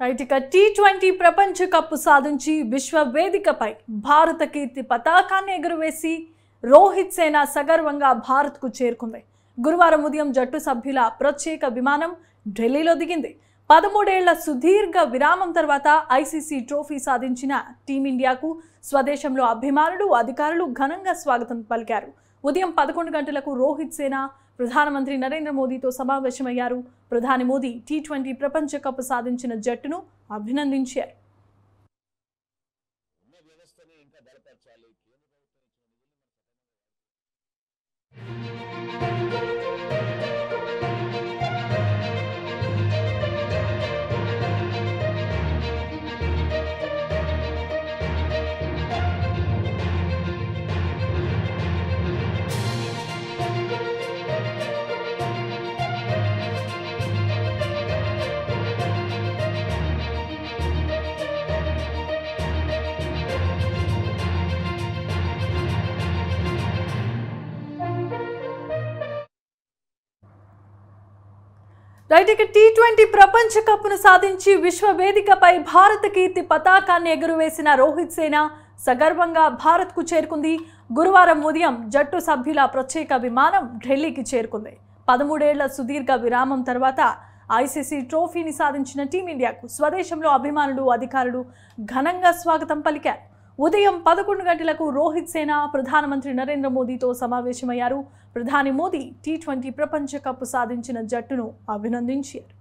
Right ఇక T20 ప్రపంచ cup సాధించి విశ్వ వేదికపై భారత కీర్తి పతాకాన్ని ఎగురవేసి రోహిత్ సేన సగర్వంగా భారత్కు చేరుకుంది. గురువారం ఉదయం జట్టు సభ్యుల ప్రత్యేక విమానం ఢిల్లీలో దిగింది. 13 ఏళ్ల సుదీర్ఘ విరామం తర్వాత ఐసీసీ ట్రోఫీ సాధించిన టీమిండియాకు స్వదేశంలో అభిమానులు, అధికారులు ఘనంగా స్వాగతం పలికారు. ఉదయం 11 గంటలకు రోహిత్ సేన ప్రధానమంత్రి నరేంద్ర మోదీతో సమావేశమయ్యారు. ప్రధాని మోదీ టీ20 ప్రపంచ కప్ సాధించిన జట్టును అభినందించారు. రైట్ ఇక టీ20 ప్రపంచ కప్ను సాధించి విశ్వ వేదికపై భారత కీర్తి పతాకాన్ని ఎగురవేసిన రోహిత్ సేన సగర్వంగా భారత్కు చేరుకుంది. గురువారం ఉదయం జట్టు సభ్యుల ప్రత్యేక విమానం ఢిల్లీకి చేరుకుంది. 13 ఏళ్ల సుదీర్ఘ విరామం తర్వాత ఐసీసీ ట్రోఫీని సాధించిన టీమిండియాకు స్వదేశంలో అభిమానులు, అధికారులు ఘనంగా స్వాగతం పలికారు. ఉదయం 11 గంటలకు రోహిత్ సేన ప్రధానమంత్రి నరేంద్ర మోదీతో సమావేశమయ్యారు. ప్రధాని మోదీ టీ20 ప్రపంచ కప్ సాధించిన జట్టును అభినందించారు.